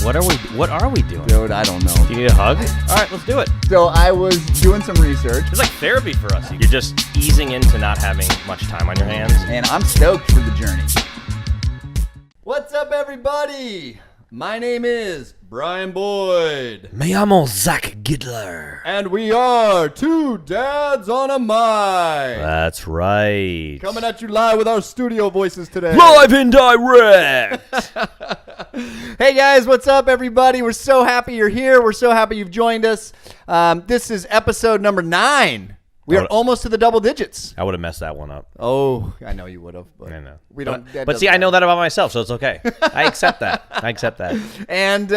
What are we doing? Dude, I don't know. You need a hug? All right, let's do it. So I was doing some research, It's like therapy for us. You're just easing into not having much time on your hands. and I'm stoked for the journey. What's up, everybody? My name is Brian Boyd, Me llamo Zach Gidler. and we are Two Dads on a Mic. That's right. Coming at you live with our studio voices today. Live and direct. Hey guys, what's up, everybody? We're so happy you're here. We're so happy you've joined us. This is episode number 9. We are almost to the double digits. I would have messed that one up. Oh, I know you would have. But I know. We don't. But see, I know that about myself, so it's okay. I accept that. And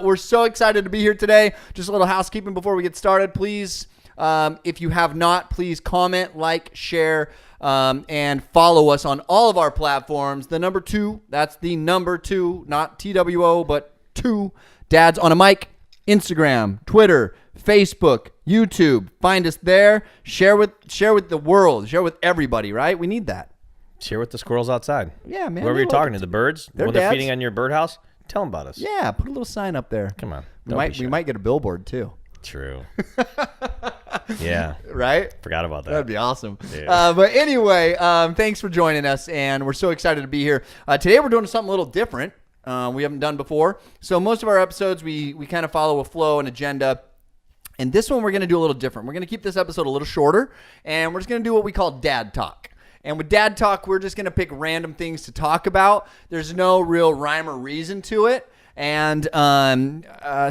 we're so excited to be here today. Just a little housekeeping before we get started. Please, if you have not, please comment, like, share, and follow us on all of our platforms. The number 2, that's the number 2, not TWO, but 2 Dads on a Mic. Instagram, Twitter, Facebook, YouTube. Find us there. Share with the world. Share with everybody, right? We need that. Share with the squirrels outside. Yeah, man. Whoever you're talking to, the birds, when they're dads. feeding on your birdhouse, tell them about us. Yeah, put a little sign up there. Come on. We might get a billboard too. True. Yeah. Right? Forgot about that. That'd be awesome. Yeah. But anyway, thanks for joining us, and we're so excited to be here. Today we're doing something a little different. We haven't done before. So most of our episodes, we kind of follow a flow, an agenda. And this one, we're going to do a little different. We're going to keep this episode a little shorter, and we're just going to do what we call Dad Talk. And with Dad Talk, we're just going to pick random things to talk about. There's no real rhyme or reason to it. And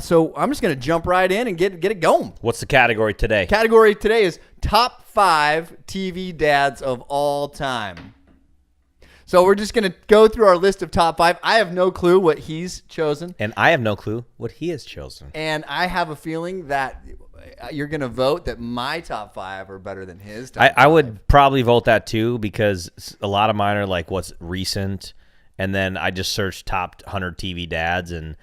so I'm just going to jump right in and get it going. What's the category today? Category today is Top 5 TV Dads of All Time. So we're just going to go through our list of top 5. I have no clue what he's chosen. And I have no clue what he has chosen. And I have a feeling that you're going to vote that my top 5 are better than his top 5. I would probably vote that too, because a lot of mine are like what's recent. And then I just searched top 100 TV dads and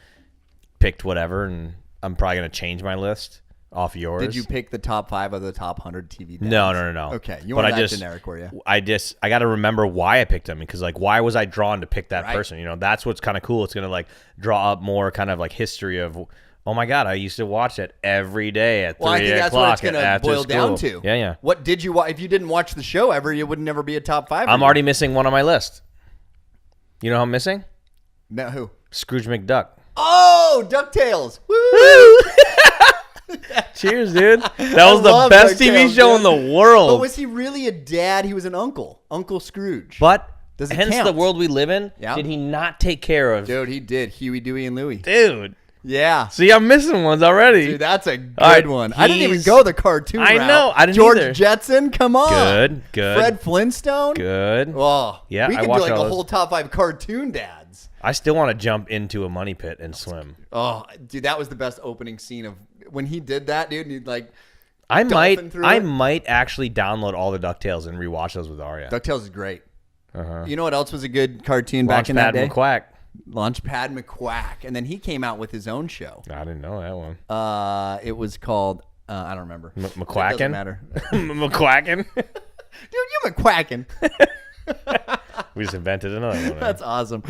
picked whatever. And I'm probably going to change my list off yours. Did you pick the top 5 of the top 100 TV dads? No. Okay, you want that generic, were you? I got to remember why I picked them, because like, why was I drawn to pick that Right. person? You know, that's what's kind of cool. It's going to like draw up more kind of like history of, oh my God, I used to watch it every day at 3 Well, I think that's what it's o'clock going to after boil down school. to. Yeah. What did you watch? If you didn't watch the show ever, you would never be a top 5. I'm already missing one on my list. You know who I'm missing? No, who? Scrooge McDuck. Oh, DuckTales. Woo! Cheers, dude. That was the love best TV DuckTales, show dude. in the world. But was he really a dad? He was an uncle. Uncle Scrooge. But Does it hence count? the world we live in, Yeah. did he not take care of? Dude, he did. Huey, Dewey, and Louie. Dude. Yeah. See, I'm missing ones already. Dude, that's a good All right, one. I didn't even he's- go the cartoon I route. know, I didn't George either. Jetson, come on. Good. Fred Flintstone. Good. Oh, Yeah, we I could do watched like all a those. whole top 5 cartoon dads. I still want to jump into a money pit and swim. Oh, dude, that was the best opening scene of when he did that, dude. And he'd like I dolphin through it. might actually download all the DuckTales and rewatch those with Arya. DuckTales is great. Uh-huh. You know what else was a good cartoon back in that day? McQuack. Launchpad McQuack, and then he came out with his own show. I didn't know that one. It was called I don't remember. McQuackin? It doesn't matter. McQuackin? Dude, you McQuackin. We just invented another one. That's awesome.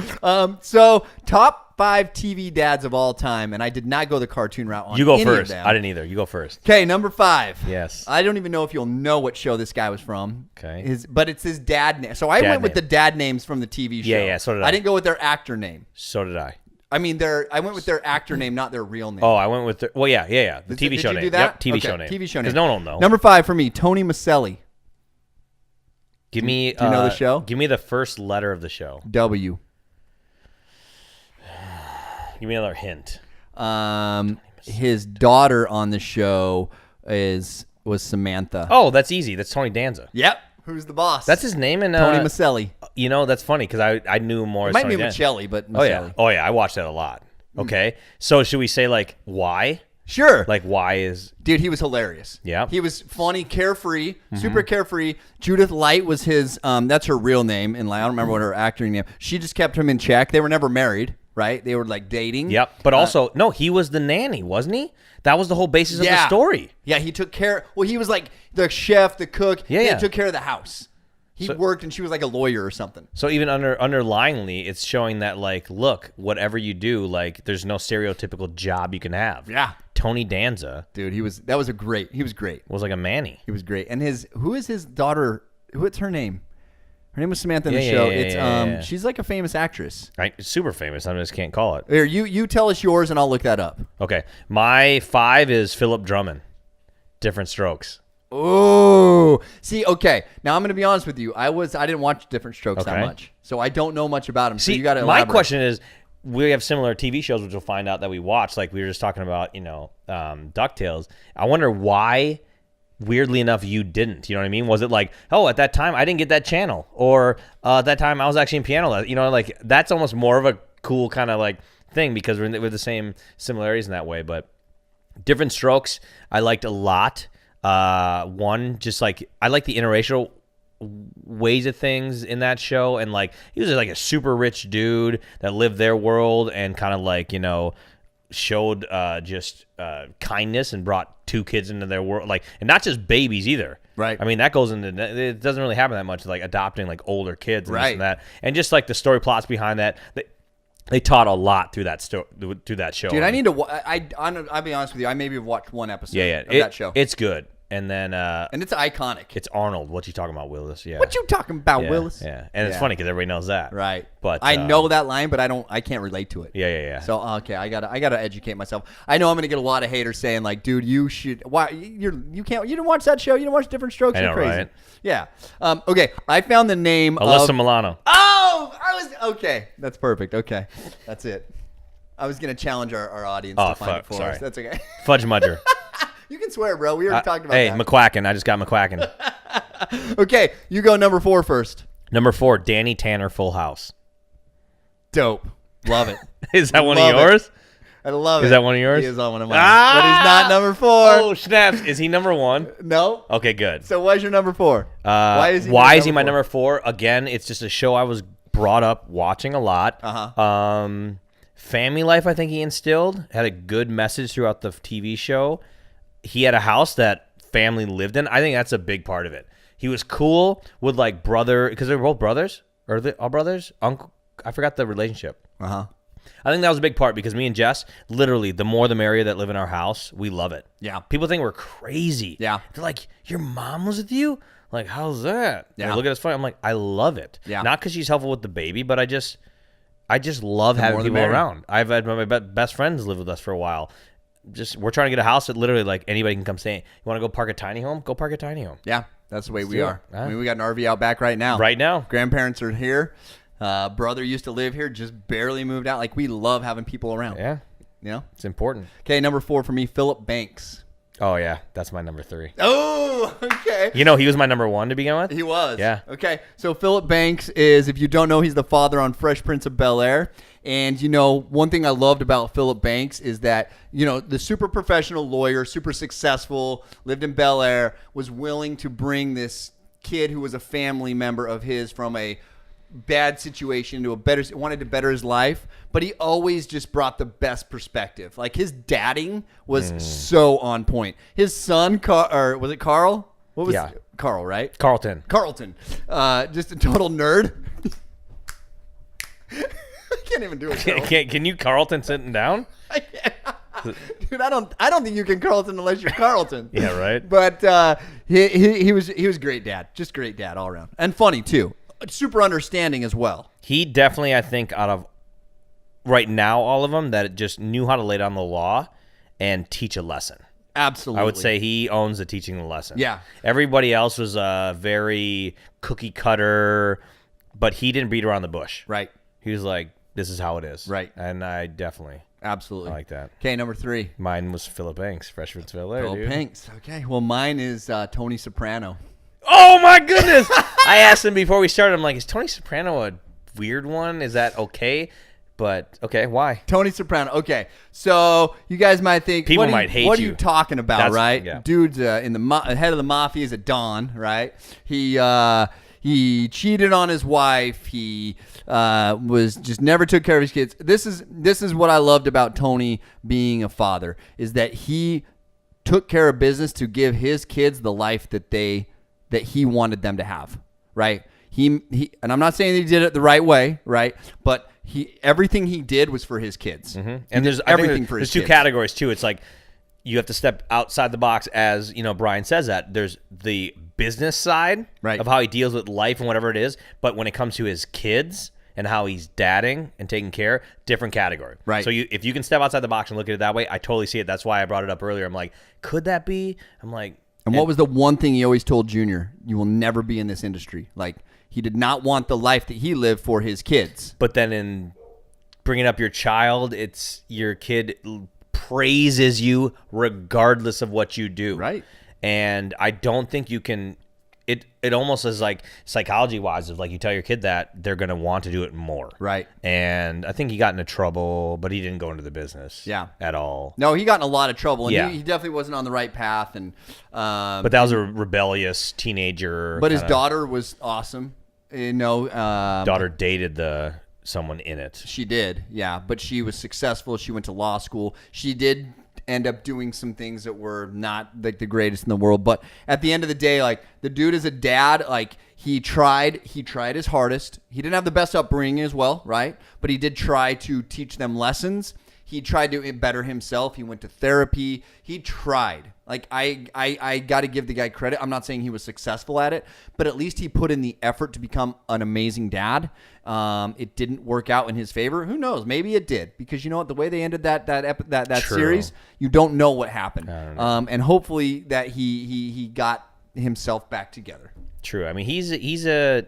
So top 5 TV dads of all time, and I did not go the cartoon route on You go any first. of them. I didn't either. You go first. Okay, number 5. Yes. I don't even know if you'll know what show this guy was from. Okay. But it's his dad name. So I Dad went with name. the dad names from the TV show. Yeah, so did I. I didn't go with their actor name. So did I. I mean, I went with their actor name, not their real name. Oh, I went with the yeah. The TV Did show you name. do that? Yep, TV Okay, show name. TV show name. Because no one will know. Number 5 for me, Tony Maselli. Give me. do you know the show? Give me the first letter of the show. W. Give me another hint. His daughter on the show was Samantha. Oh, that's easy. That's Tony Danza. Yep. Who's the boss? That's his name. And Tony Maselli. You know, that's funny because I knew more. It as might Tony be Danza. Michelli, but Oh yeah. Maselli. Oh yeah. I watched that a lot. Okay. So should we say like why? Sure. Like why is? Dude, he was hilarious. Yeah. He was funny, carefree, super carefree. Judith Light was his, that's her real name. And I don't remember what her acting name. She just kept him in check. They were never married, right? They were like dating. Yep. But also, no, he was the nanny, wasn't he? That was the whole basis of the story. Yeah, he took care. Well, he was like the chef, the cook. Yeah, He yeah. took care of the house. He worked and she was like a lawyer or something. So even underlyingly, it's showing that, like, look, whatever you do, like, there's no stereotypical job you can have. Yeah. Tony Danza Dude, he was great. He was great. was like a Manny. He was great. And who is his daughter? What's her name? Her name was Samantha in the Yeah, show. yeah, It's yeah. she's like a famous actress. Super famous. I just can't call it. Here, you tell us yours and I'll look that up. Okay. My 5 is Philip Drummond. Different Strokes. Oh, see, okay. Now I'm going to be honest with you. I didn't watch Different Strokes that Okay. much, so I don't know much about him. So See, you got to. my question is, we have similar TV shows, which we'll find out that we watch. Like we were just talking about, DuckTales. I wonder why, weirdly enough, you didn't. You know what I mean? Was it like, oh, at that time I didn't get that channel, or at that time I was actually in piano? Like that's almost more of a cool kind of like thing because we're the same similarities in that way. But Different Strokes, I liked a lot. One, just like I like the interracial ways of things in that show, and like he was like a super rich dude that lived their world and kind of like showed just kindness and brought 2 kids into their world, like, and not just babies either. Right. I mean, that goes into, it doesn't really happen that much, like adopting like older kids and this Right. and that, and just like the story plots behind that. They taught a lot through that show. Dude, I need to. I'll be honest with you. I maybe have watched one episode. Of that show. It's good. And then and it's iconic. it's Arnold. What you talking about, Willis? Yeah. What you talking about, Yeah, Willis? Yeah, and it's Yeah. funny because everybody knows that. Right. But I know that line, but I can't relate to it. Yeah. So okay, I gotta educate myself. I know I'm gonna get a lot of haters saying like, dude, you should. Why you didn't watch that show? You didn't watch Different Strokes? I You're know, crazy. right? Yeah. Okay, I found the name Alyssa of. Milano. Oh, I was okay. That's perfect. Okay, that's it. I was gonna challenge our audience Oh, to find it fuck, for us. sorry. That's okay. Fudge Mudger. You can swear, bro. We already talked about Hey, that. McQuacken. I just got McQuacken. Okay, you go number 4 first. Number 4, Danny Tanner, Full House. Dope. Love it. Is that one Love of it. yours? I love it. Is that one of yours? He is on one of mine. But he's not number 4. Oh, snaps. Is he number 1? No. Okay, good. So what's your number 4? Why is he my 4? number 4? Again, it's just a show I was brought up watching a lot. Family life, I think he instilled. Had a good message throughout the TV show. He had a house that family lived in. I think that's a big part of it. He was cool with like brother, because they were both brothers. Or they all brothers? Uncle, I forgot the relationship. I think that was a big part because me and Jess, literally, the more the merrier that live in our house, we love it. Yeah. People think we're crazy. Yeah. They're like, your mom was with you? Like, how's that? Yeah. They look at us funny. I'm like, I love it. Yeah. Not because she's helpful with the baby, but I just love having more the people merrier. around. I've had my best friends live with us for a while. We're trying to get a house that literally like anybody can come stay. You want to go park a tiny home? Go park a tiny home. Yeah, that's the way we do it. are. Yeah. I mean, we got an RV out back right now. Right now. Grandparents are here. Brother used to live here, just barely moved out. Like, we love having people around. Yeah. You know? It's important. Okay, number 4 for me, Philip Banks. Oh, yeah. That's my number 3. Oh, okay. You know, he was my number 1 to begin with. He was. Yeah. Okay, so Philip Banks is, if you don't know, he's the father on Fresh Prince of Bel-Air. And, one thing I loved about Philip Banks is that, the super professional lawyer, super successful, lived in Bel-Air, was willing to bring this kid who was a family member of his from a bad situation to wanted to better his life, but he always just brought the best perspective. Like, his dadding was so on point. His son, or was it Carl? What was Carl, right? Carlton. Just a total nerd. I can't even do it. Joe. Can you Carlton sitting down? Dude, I don't think you can Carlton unless you're Carlton. Yeah, right. But he was a great dad, just great dad all around, and funny too. Super understanding as well. He definitely, I think, out of right now all of them, that just knew how to lay down the law and teach a lesson. Absolutely, I would say he owns the teaching the lesson. Yeah. Everybody else was very cookie cutter, but he didn't beat around the bush. Right. He was like, this is how it is. Right. And I definitely Absolutely like that. Okay, number 3. Mine was Philip Banks, Fresh Prince of Bel-Air, Philip dude. Banks. Okay, well, mine is Tony Soprano. Oh, my goodness. I asked him before we started, I'm like, is Tony Soprano a weird one? Is that okay? But, okay, why? Tony Soprano. Okay, so you guys might think People what might hate What are you. you talking about, That's- right? yeah. Dude's in the head of the mafia is a Don, right? He cheated on his wife. He was just never took care of his kids. This is what I loved about Tony being a father, is that he took care of business to give his kids the life that he wanted them to have, right? he and I'm not saying he did it the right way, right? But everything he did was for his kids. Mm-hmm. And there's everything for his there's two kids. categories too. It's like you have to step outside the box, as Brian says that. There's the business side Right. of how he deals with life and whatever it is, but when it comes to his kids and how he's dadding and taking care, different category. Right. So if you can step outside the box and look at it that way, I totally see it. That's why I brought it up earlier. I'm like, could that be? I'm like, And what was the one thing he always told Junior? You will never be in this industry. Like, he did not want the life that he lived for his kids. but then in bringing up your child, it's your kid praises you regardless of what you do. Right. And I don't think you can. It almost is like psychology wise, of like you tell your kid that they're gonna want to do it more. Right. And I think he got into trouble, but he didn't go into the business. Yeah. At all. No, he got in a lot of trouble, and Yeah. he definitely wasn't on the right path. And But that was a rebellious teenager. but his kinda- daughter was awesome. daughter dated someone in it. She did, yeah. But she was successful. She went to law school. She did end up doing some things that were not like the greatest in the world. But at the end of the day, like, the dude is a dad. Like, he tried his hardest. He didn't have the best upbringing as well, right? But he did try to teach them lessons. He tried to better himself. He went to therapy. He tried. Like, I got to give the guy credit. I'm not saying he was successful at it, but at least he put in the effort to become an amazing dad. It didn't work out in his favor. Who knows? Maybe it did, because you know what? The way they ended that True. series, you don't know what happened. I don't know. And hopefully that he got himself back together. True. I mean, he's an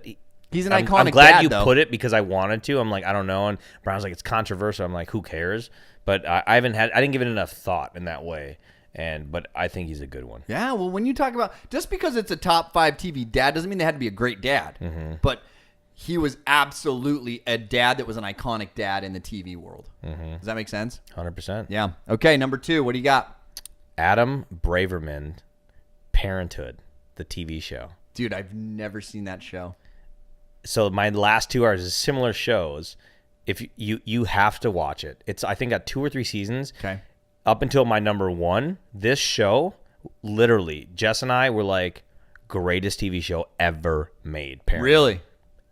He's an iconic I'm glad dad, you though. put it, because I wanted to. I'm like, I don't know. And Brown's like, it's controversial. I'm like, who cares? But I didn't give it enough thought in that way. But I think he's a good one. Yeah, well, when you talk about, just because it's a top 5 TV dad doesn't mean they had to be a great dad. Mm-hmm. But he was absolutely a dad that was an iconic dad in the TV world. Mm-hmm. Does that make sense? 100%. Yeah. Okay, number 2, what do you got? Adam Braverman, Parenthood, the TV show. Dude, I've never seen that show. So my last 2 hours is similar shows. If you have to watch it. It's, I think, got 2 or 3 seasons. Okay. Up until my number 1, this show, literally, Jess and I were like, greatest TV show ever made. Parenthood. Really?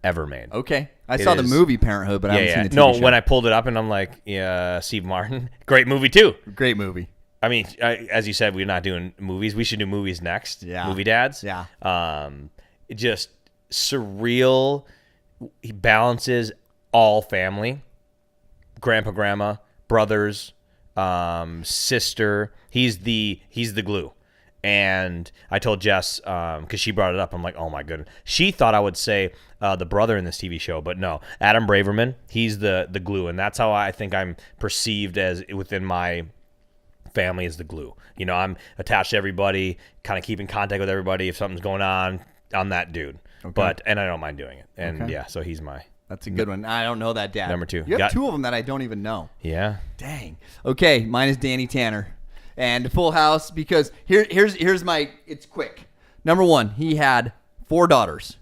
Ever made. Okay. I It saw the is- movie Parenthood, but I haven't seen the TV No, show. when I pulled it up and I'm like, yeah, Steve Martin, great movie too. Great movie. I mean, as you said, we're not doing movies. We should do movies next. Yeah. Movie dads. Yeah. Just surreal. He balances all family, grandpa, grandma, brothers, sister. He's the glue. And I told Jess, because she brought it up, I'm like, oh my goodness. She thought I would say the brother in this TV show, but no. Adam Braverman, he's the glue. And that's how I think I'm perceived as within my family, as the glue. You know, I'm attached to everybody, kind of keep in contact with everybody. If something's going on, I'm that dude. Okay. And I don't mind doing it. And Okay. yeah, so he's my, That's a good one. I don't know that dad. Number 2. You have Got- 2 of them that I don't even know. yeah. Dang. Okay, mine is Danny Tanner. And Full House, because here's my, it's quick. Number 1, he had 4 daughters.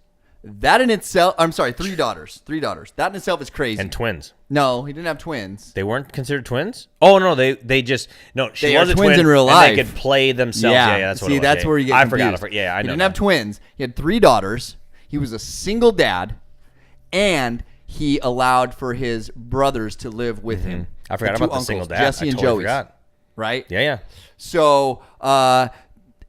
That in itself, I'm sorry, 3 daughters. 3 daughters. That in itself is crazy. And twins. No, he didn't have twins. They weren't considered twins? Oh, no, they just, no, she They was are a twins twin, in real and life. they could play themselves. Yeah, that's what See, it was. that's Yeah, where you get I confused. forgot. Yeah, I know. He didn't have twins. He had 3 daughters. He was a single dad, and he allowed for his brothers to live with him. I forgot The 2 about the uncles, single dad. Jesse I and totally Joey. forgot. Right? Yeah, yeah. So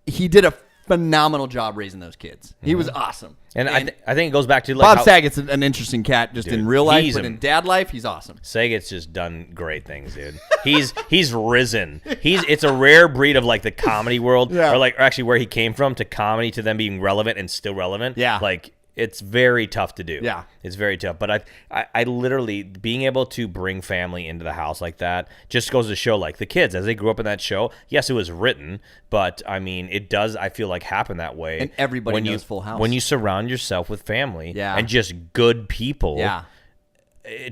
he did a phenomenal job raising those kids. He was awesome. And I think it goes back to like Bob how Saget's an interesting cat just in Dude, real life, he's but in dad life, he's awesome. Saget's just done great things, dude. He's risen. It's a rare breed of like the comedy world, Yeah. or actually where he came from to comedy to them being relevant and still relevant. Yeah. Like it's very tough to do. Yeah. It's very tough. But I literally being able to bring family into the house like that just goes to show like the kids as they grew up in that show. Yes, it was written, but I mean it does. I feel like happen that way. And everybody when knows Full House. when you surround yourself with family. Yeah. And just good people. Yeah.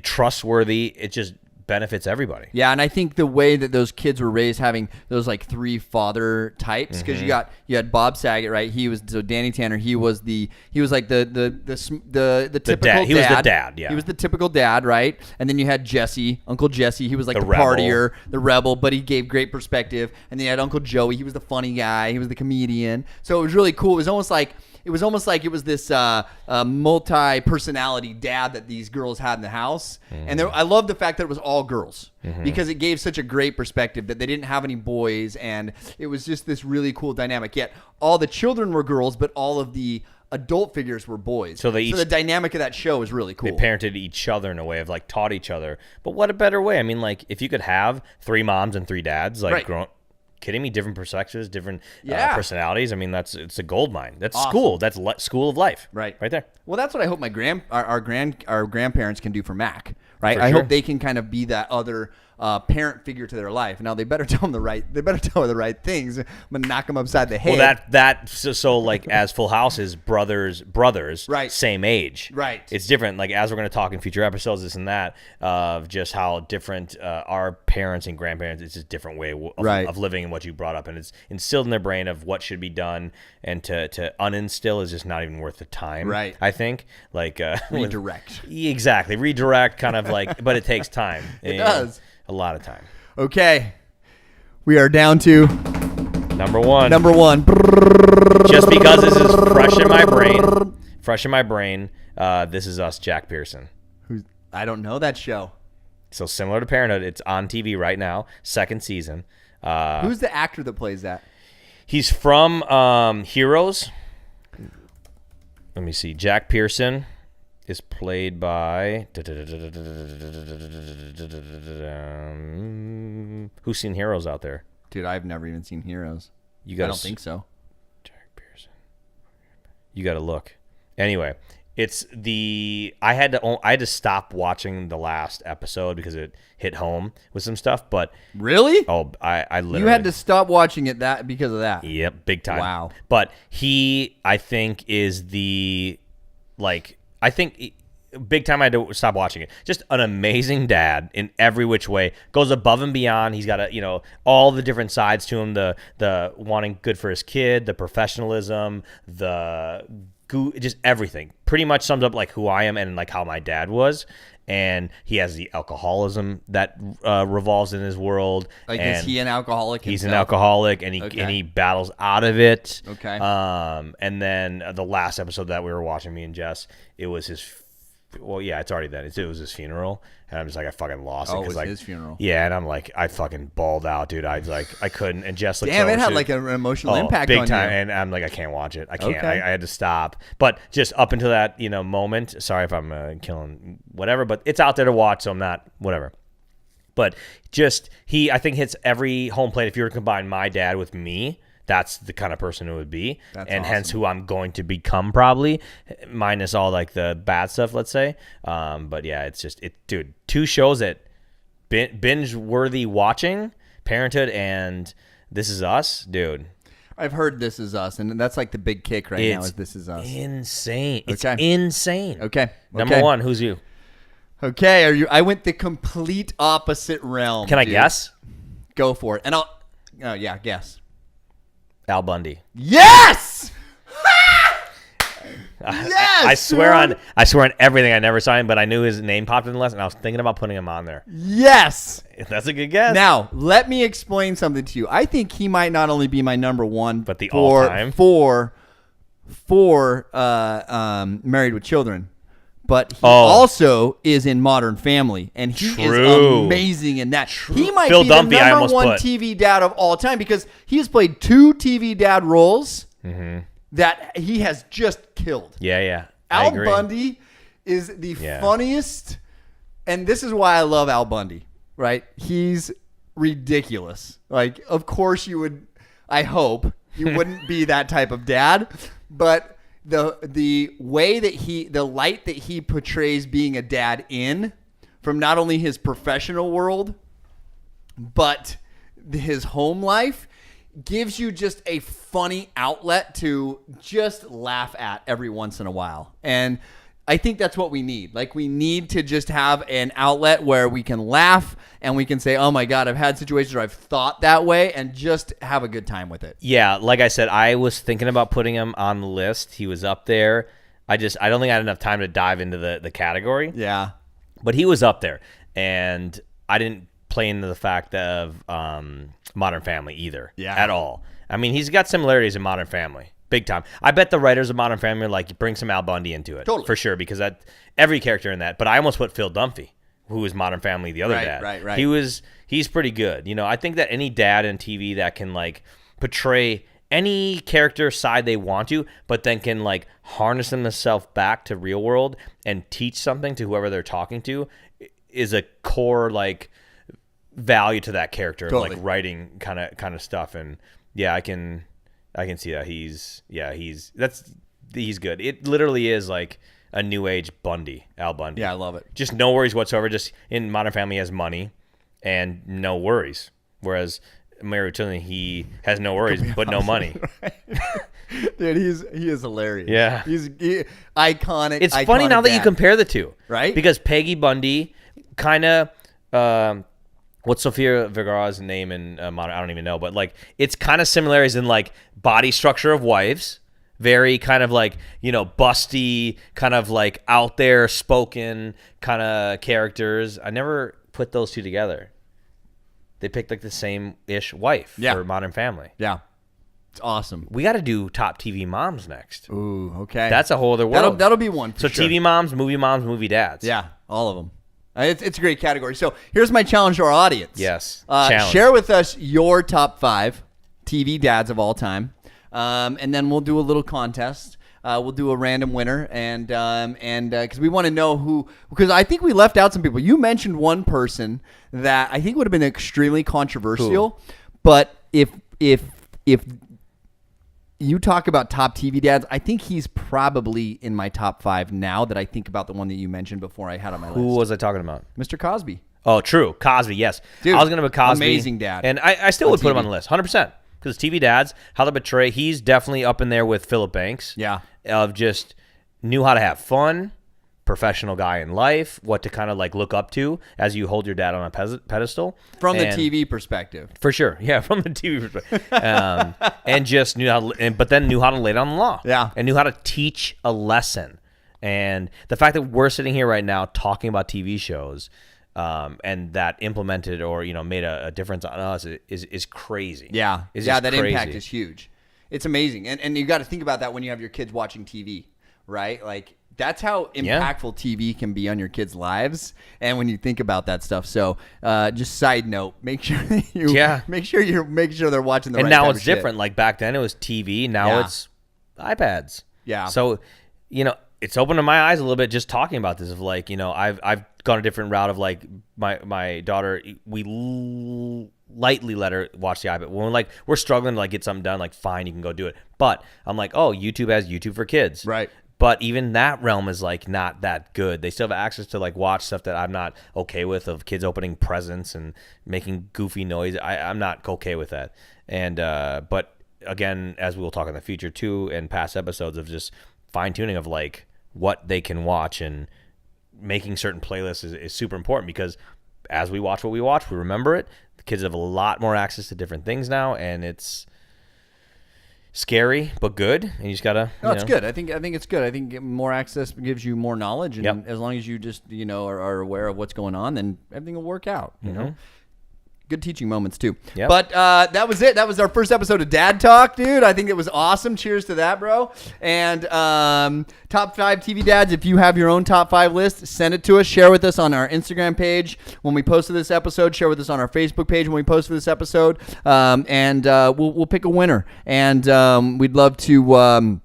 Trustworthy. It just benefits everybody. Yeah, and I think the way that those kids were raised, having those like 3 father types, because you had Bob Saget, right? He was, so Danny Tanner. He was like the typical dad. He was the dad, yeah. He was the typical dad, right? And then you had Jesse, Uncle Jesse. He was like the rebel. partier, the rebel, but he gave great perspective. And then you had Uncle Joey. He was the funny guy. He was the comedian. So it was really cool. It was almost like it was almost like it was this multi-personality dad that these girls had in the house. And I love the fact that it was all girls because it gave such a great perspective that they didn't have any boys, and it was just this really cool dynamic. Yet all the children were girls, but all of the adult figures were boys. So the dynamic of that show is really cool. They parented each other in a way of like taught each other. But what a better way. I mean, like if you could have 3 moms and 3 dads, like kidding me, different perspectives, different personalities. I mean, it's a gold mine. That's awesome. School. That's school of life. Right there. Well, that's what I hope my our grandparents can do for Mac. Right. I sure. hope they can kind of be that other parent figure to their life. Now they better tell her the right things. I'm gonna knock them upside the head. Well, so like as Full House is brothers, right, same age, right. It's different. Like as we're gonna talk in future episodes, this and that, of just how different our parents and grandparents. It's just a different way of living and what you brought up, and it's instilled in their brain of what should be done, and to uninstill is just not even worth the time. Right. I think like redirect. Exactly, redirect, kind of like, but it takes time. It does. A lot of time. Okay. We are down to number one. Just because this is fresh in my brain, This Is Us, Jack Pearson. I don't know that show. So similar to Parenthood, it's on TV right now, 2nd season. Who's the actor that plays that? He's from Heroes. Let me see. Jack Pearson is played by who's seen Heroes out there? Dude, I've never even seen Heroes. I don't think so. Jack Pearson. You got to look. Anyway, it's I had to stop watching the last episode because it hit home with some stuff. But really? Oh, I literally. You had to stop watching it because of that. Yep, big time. Wow. But I think is big time I had to stop watching it. Just an amazing dad in every which way. Goes above and beyond. He's got all the different sides to him. The wanting good for his kid, the professionalism, just everything. Pretty much sums up like who I am and like how my dad was. And he has the alcoholism that revolves in his world. Like, is he an alcoholic himself? He's an alcoholic, and he battles out of it. Okay. And then the last episode that we were watching, me and Jess, it was his. Well, yeah, it's already that. It was his funeral, and I'm just like, I fucking lost it. It was like, his funeral. Yeah, and I'm like, I fucking balled out, dude. I couldn't. And Jess, damn, it had like an emotional impact big on time. you. And I'm like, I can't watch it. I can't. Okay. I had to stop. But just up until that, moment. Sorry if I'm killing whatever, but it's out there to watch, so I'm not whatever. But just I think hits every home plate. If you were to combine my dad with me, that's the kind of person it would be. That's and awesome. Hence who I'm going to become, probably, minus all like the bad stuff, let's say. But yeah, it's just dude, 2 shows that binge worthy watching, Parenthood and This Is Us, dude. I've heard This Is Us, and that's like the big kick now is This Is Us. Insane. It's okay. insane. Okay. Number 1, who's you? Okay, I went the complete opposite realm. Can I guess? Go for it. And guess. Al Bundy. Yes! Yes! I swear on everything. I never saw him, but I knew his name popped in the list, and I was thinking about putting him on there. Yes! That's a good guess. Now, let me explain something to you. I think he might not only be my number 1, but the all-time for Married with Children, but he also is in Modern Family, and he is amazing in that. He might Phil be Dunphy, the number 1 TV dad of all time because he has played 2 TV dad roles that he has just killed. Yeah. Al Bundy is the funniest, and this is why I love Al Bundy, right? He's ridiculous. Like, of course I hope you wouldn't be that type of dad, but the way that the light that he portrays being a dad in, from not only his professional world, but his home life, gives you just a funny outlet to just laugh at every once in a while. And I think that's what we need. Like, we need to just have an outlet where we can laugh and we can say, oh my God, I've had situations where I've thought that way, and just have a good time with it. Yeah, like I said, I was thinking about putting him on the list. He was up there. I don't think I had enough time to dive into the category. Yeah. But he was up there. And I didn't play into the fact of Modern Family either. Yeah. At all. I mean, he's got similarities in Modern Family. big time. I bet the writers of Modern Family are like, bring some Al Bundy into it. Totally. For sure, because every character in that. But I almost put Phil Dunphy, who was Modern Family, the other dad. Right. He's pretty good. You know, I think that any dad in TV that can like portray any character side they want to, but then can like harness themselves back to real world and teach something to whoever they're talking to is a core like value to that character, Totally. like writing kind of stuff. And yeah, I can see that he's good. It literally is like a new age Al Bundy. Yeah, I love it. Just no worries whatsoever. Just in Modern Family, he has money and no worries. Whereas Mario Tilney, he has no worries but no money. Dude, he is hilarious. Yeah. He's iconic. It's funny now that you compare the two. Right? Because Peggy Bundy kind of what's Sofia Vergara's name in Modern? I don't even know, but like it's kind of similarities in like body structure of wives, very kind of like, you know, busty, kind of like out there spoken kind of characters. I never put those two together. They picked like the same-ish wife for Modern Family. Yeah. It's awesome. We got to do top TV moms next. Ooh, okay. That's a whole other world. That'll be one for sure. TV moms, movie dads. Yeah, all of them. It's a great category. So here's my challenge to our audience. Yes. Share with us your top 5 TV dads of all time, and then we'll do a little contest. We'll do a random winner, and because we want to know who. Because I think we left out some people. You mentioned one person that I think would have been extremely controversial, but if you talk about top TV dads, I think he's probably in my top 5 now that I think about the one that you mentioned before I had on my list. Who was I talking about? Mr. Cosby. Oh, true. Cosby, yes. Dude, I was going to put Cosby. amazing dad. And I still would put him TV. on the list, 100%. Because TV dads, how they betray, he's definitely up in there with Philip Banks. Yeah. Of just knew how to have fun, professional guy in life, what to kind of like look up to as you hold your dad on a pedestal. From the TV perspective. For sure. Yeah, from the TV perspective. And just knew how to, but then knew how to lay down the law. Yeah. And knew how to teach a lesson. And the fact that we're sitting here right now talking about TV shows and that implemented or, you know, made a difference on us is crazy. Yeah. It's yeah, just that crazy. impact is huge. It's amazing. And you got to think about that when you have your kids watching TV, right? Like, that's how impactful TV can be on your kids' lives. And when you think about that stuff. So just side note, make sure make sure they're watching the and right now type it's of shit. different. Like back then it was TV. Now it's iPads. Yeah. So, you know, it's opened my eyes a little bit just talking about this of like, you know, I've gone a different route of like my daughter, we lightly let her watch the iPad. When we're struggling to like get something done, like fine, you can go do it. But I'm like, oh, YouTube has YouTube for kids. Right. But even that realm is like not that good. They still have access to like watch stuff that I'm not okay with, of kids opening presents and making goofy noise. I'm not okay with that. And but again, as we will talk in the future too, and past episodes of just fine tuning of like what they can watch and making certain playlists is super important, because as we watch what we watch, we remember it. The kids have a lot more access to different things now, and it's scary but good, and you just gotta. It's good. I think it's good. I think more access gives you more knowledge, and Yep. as long as you just are aware of what's going on, then everything will work out. You know, good teaching moments too. Yep. But that was it. That was our first episode of Dad Talk, dude. I think it was awesome. Cheers to that, bro. And top 5 TV dads. If you have your own top 5 list, send it to us. Share with us on our Instagram page when we posted this episode. Share with us on our Facebook page when we posted this episode. And we'll pick a winner. And we'd love to.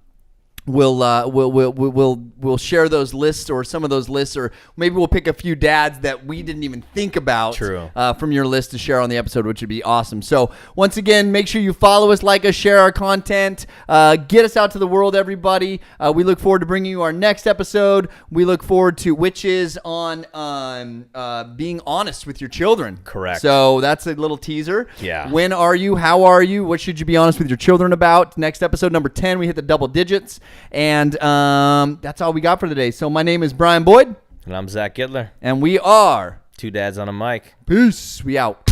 We'll share those lists, or some of those lists, or maybe we'll pick a few dads that we didn't even think about from your list to share on the episode, which would be awesome. So once again, make sure you follow us, like us, share our content, get us out to the world, everybody. We look forward to bringing you our next episode. We look forward to, which is on being honest with your children. Correct. So that's a little teaser. Yeah. When are you? How are you? What should you be honest with your children about? Next episode, number 10, we hit the double digits. And that's all we got for today. So my name is Brian Boyd. And I'm Zach Gittler. And we are 2 dads on a mic. Peace. We out.